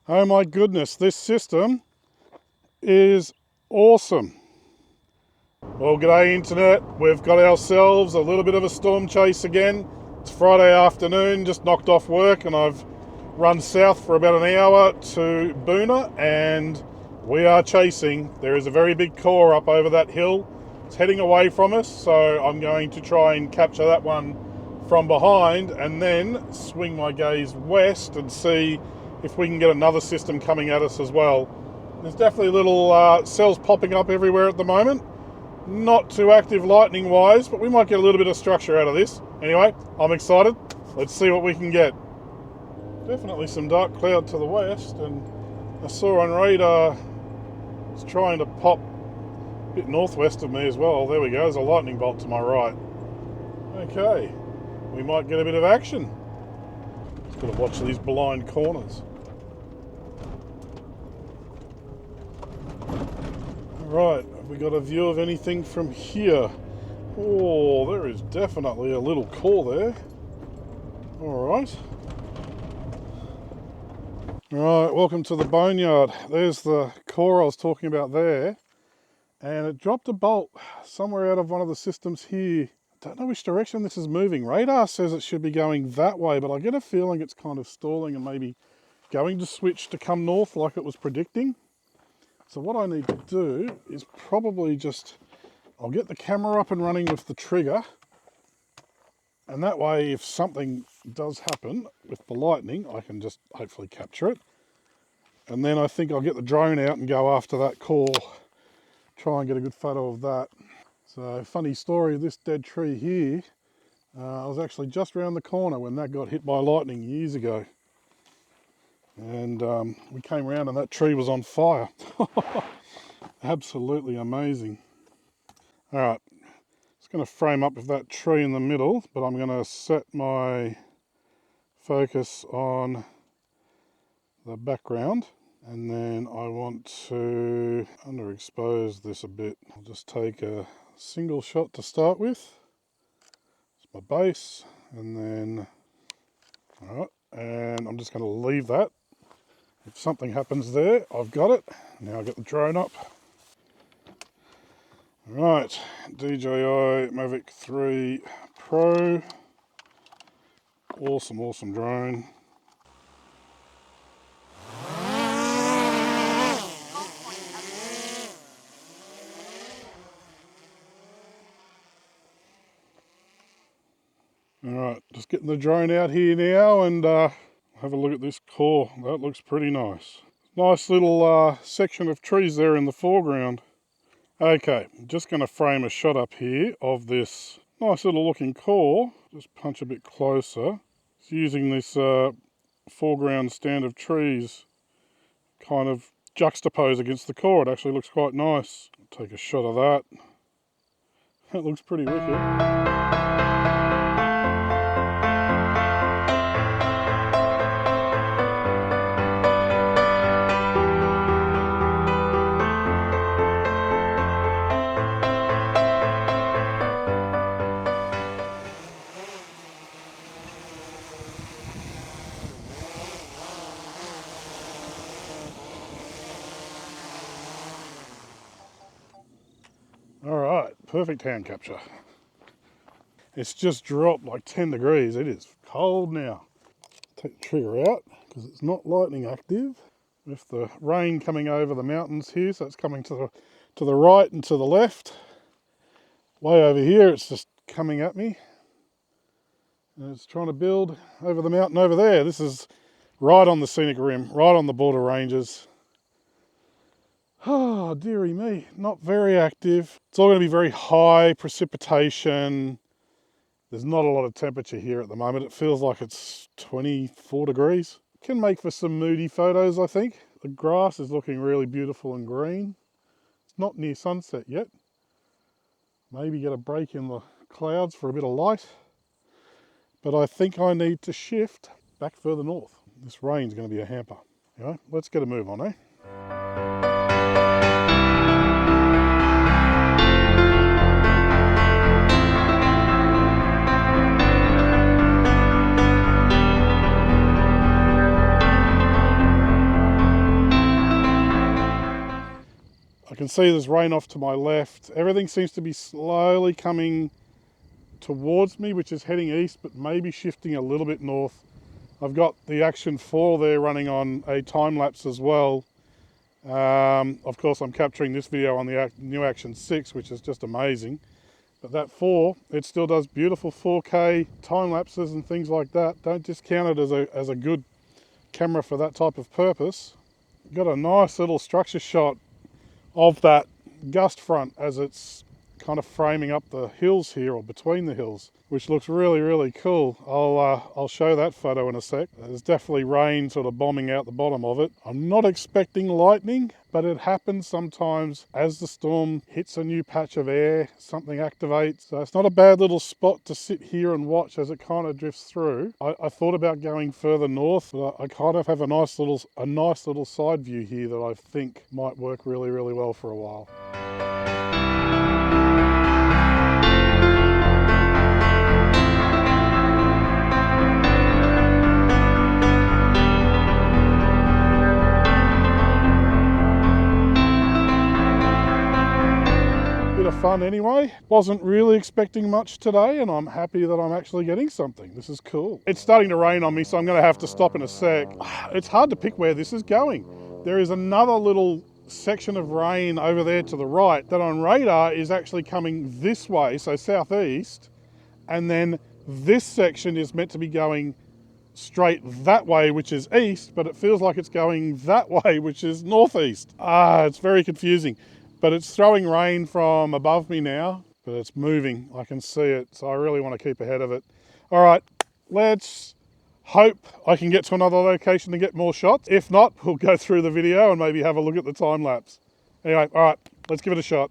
Oh my goodness, this system is awesome. Well, g'day internet. We've got ourselves a little bit of a storm chase again. It's Friday afternoon, just knocked off work, and I've run south for about an hour to Boona, and we are chasing. There is a very big core up over that hill. It's heading away from us, so I'm going to try and capture that one from behind and then swing my gaze west and see if we can get another system coming at us as well. There's definitely little cells popping up everywhere at the moment. Not too active lightning wise, but we might get a little bit of structure out of this. Anyway, I'm excited. Let's see what we can get. Definitely some dark cloud to the west, and I saw on radar it's trying to pop a bit northwest of me as well. There we go, there's a lightning bolt to my right. Okay, we might get a bit of action. Just got to watch these blind corners. Right, have we got a view of anything from here? Oh, there is definitely a little core there. Alright. Right, welcome to the boneyard. There's the core I was talking about there. And it dropped a bolt somewhere out of one of the systems here. Don't know which direction this is moving. Radar says it should be going that way, but I get a feeling it's kind of stalling and maybe going to switch to come north like it was predicting. So what I need to do is probably I'll get the camera up and running with the trigger, and that way if something does happen with the lightning, I can just hopefully capture it. And then I think I'll get the drone out and go after that core, try and get a good photo of that. So funny story, this dead tree here, I was actually just around the corner when that got hit by lightning years ago. And we came around and that tree was on fire. Absolutely amazing. All right, just going to frame up with that tree in the middle, but I'm going to set my focus on the background, and then I want to underexpose this a bit. I'll just take a single shot to start with. It's my base, and then, all right, and I'm just going to leave that. If something happens there, I've got it. Now I'll get the drone up. Right, DJI Mavic 3 Pro. Awesome, awesome drone. Alright, just getting the drone out here now and have a look at this core. That looks pretty nice. Nice little section of trees there in the foreground. Okay, I'm just going to frame a shot up here of this nice little looking core. Just punch a bit closer. It's using this foreground stand of trees kind of juxtaposed against the core. It actually looks quite nice. I'll take a shot of that. That looks pretty wicked. Alright, perfect hand capture. It's just dropped like 10 degrees. It is cold now. Take the trigger out because it's not lightning active. With the rain coming over the mountains here, so it's coming to the right and to the left. Way over here, it's just coming at me. And it's trying to build over the mountain over there. This is right on the scenic rim, right on the border ranges. Oh, dearie me, not very active. It's all going to be very high precipitation. There's not a lot of temperature here at the moment. It feels like it's 24 degrees. Can make for some moody photos, I think. The grass is looking really beautiful and green. It's not near sunset yet. Maybe get a break in the clouds for a bit of light. But I think I need to shift back further north. This rain's going to be a hamper. Anyway, let's get a move on, eh? can see there's rain off to my left. Everything seems to be slowly coming towards me, which is heading east, but maybe shifting a little bit north. I've got the Action 4 there running on a time lapse as well. Of course, I'm capturing this video on the new Action 6, which is just amazing. But that 4, it still does beautiful 4K time lapses and things like that. Don't discount it as a good camera for that type of purpose. Got a nice little structure shot of that gust front as it's kind of framing up the hills here, or between the hills, which looks really, really cool. I'll show that photo in a sec. There's definitely rain sort of bombing out the bottom of it. I'm not expecting lightning, but it happens sometimes as the storm hits a new patch of air, something activates. So it's not a bad little spot to sit here and watch as it kind of drifts through. I thought about going further north, but I kind of have a nice little side view here that I think might work really, really well for a while. Fun anyway. Wasn't really expecting much today, and I'm happy that I'm actually getting something. This is cool. It's starting to rain on me, so I'm going to have to stop in a sec. It's hard to pick where this is going. There is another little section of rain over there to the right that on radar is actually coming this way, so southeast, and then this section is meant to be going straight that way, which is east, but it feels like it's going that way, which is northeast. It's very confusing. But it's throwing rain from above me now, but it's moving. I can see it, so I really want to keep ahead of it. All right, let's hope I can get to another location to get more shots. If not, we'll go through the video and maybe have a look at the time lapse. Anyway, all right, let's give it a shot.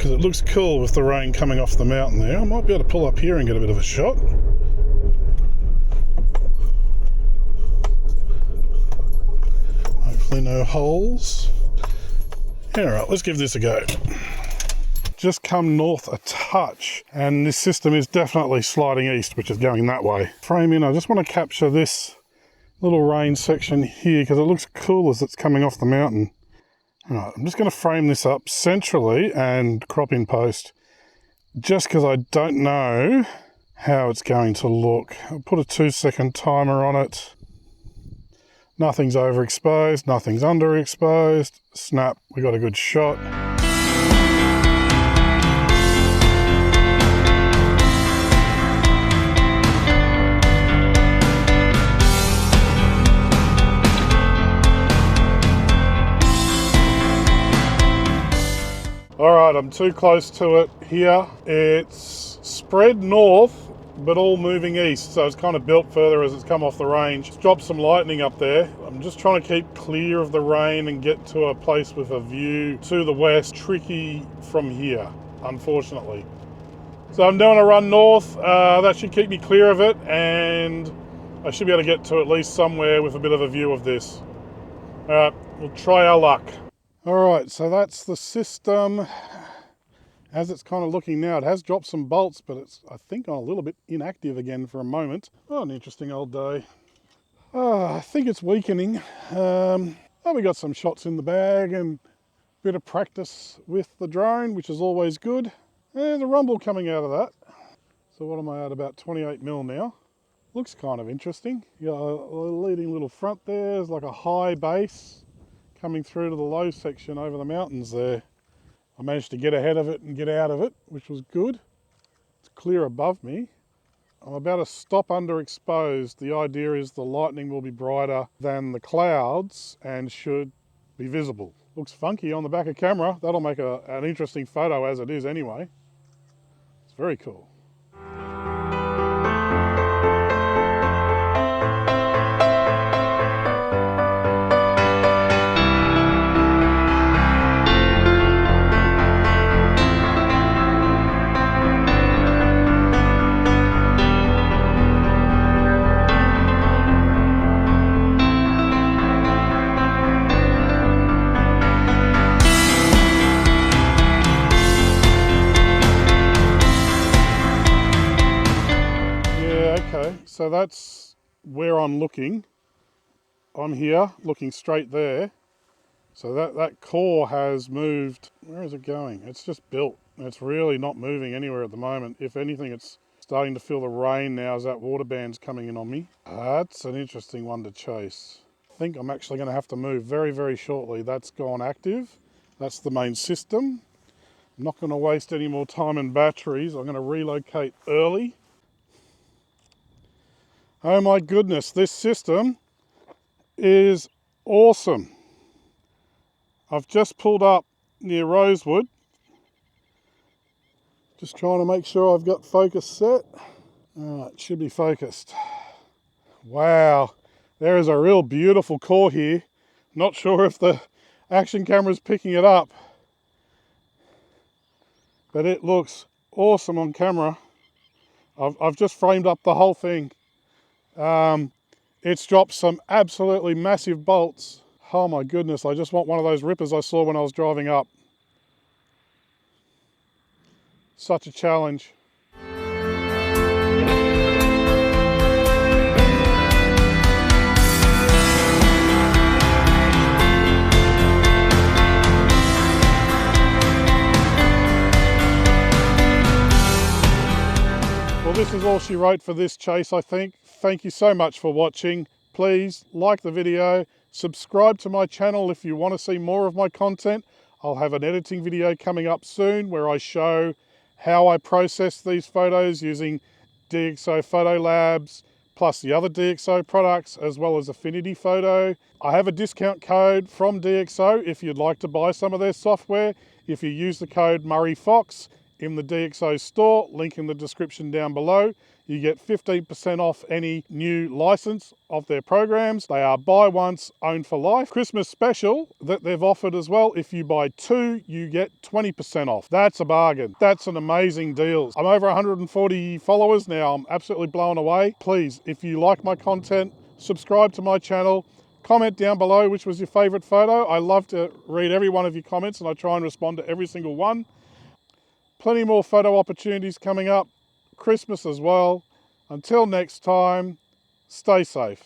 It looks cool with the rain coming off the mountain there. I might be able to pull up here and get a bit of a shot. Hopefully no holes. Alright, let's give this a go. Just come north a touch, and this system is definitely sliding east, which is going that way. Frame in, I just want to capture this little rain section here because it looks cool as it's coming off the mountain. Alright, I'm just going to frame this up centrally and crop in post, just because I don't know how it's going to look. I'll put a 2-second timer on it. Nothing's overexposed, nothing's underexposed. Snap, we got a good shot. Alright, I'm too close to it here. It's spread north, but all moving east, so it's kind of built further as it's come off the range. It's dropped some lightning up there. I'm just trying to keep clear of the rain and get to a place with a view to the west. Tricky from here, unfortunately. So I'm doing a run north. That should keep me clear of it, and I should be able to get to at least somewhere with a bit of a view of this. Alright, we'll try our luck. Alright, so that's the system as it's kind of looking now. It has dropped some bolts, but it's, I think, on a little bit inactive again for a moment. Oh, an interesting old day. I think it's weakening. We got some shots in the bag and a bit of practice with the drone, which is always good. There's a rumble coming out of that. So what am I at? About 28mm now. Looks kind of interesting. You got a leading little front there. There's like a high base coming through to the low section over the mountains there. I managed to get ahead of it and get out of it, which was good. It's clear above me. I'm about to stop underexposed. The idea is the lightning will be brighter than the clouds and should be visible. Looks funky on the back of camera. That'll make an interesting photo as it is anyway. It's very cool. so that's where I'm looking. I'm here, looking straight there. So that core has moved. Where is it going? It's just built. It's really not moving anywhere at the moment. If anything, it's starting to feel the rain now as that water band's coming in on me. That's an interesting one to chase. I think I'm actually going to have to move very, very shortly. That's gone active. That's the main system. I'm not going to waste any more time and batteries. I'm going to relocate early. Oh my goodness, this system is awesome. I've just pulled up near Rosewood. Just trying to make sure I've got focus set. All right, it should be focused. Wow, there is a real beautiful core here. Not sure if the action camera's picking it up, but it looks awesome on camera. I've just framed up the whole thing. It's dropped some absolutely massive bolts. Oh my goodness, I just want one of those rippers I saw when I was driving up. Such a challenge. Well, this is all she wrote for this chase, I think. Thank you so much for watching. Please like the video, subscribe to my channel if you want to see more of my content. I'll have an editing video coming up soon where I show how I process these photos using DxO Photo Labs, plus the other DxO products, as well as Affinity Photo. I have a discount code from DxO if you'd like to buy some of their software. If you use the code MurrayFox in the DxO store, link in the description down below, you get 15% off any new license of their programs. They are buy once, own for life. Christmas special that they've offered as well. If you buy two, you get 20% off. That's a bargain. That's an amazing deal. I'm over 140 followers now. I'm absolutely blown away. Please, if you like my content, subscribe to my channel. Comment down below which was your favorite photo. I love to read every one of your comments and I try and respond to every single one. Plenty more photo opportunities coming up. Christmas as well. Until next time, stay safe.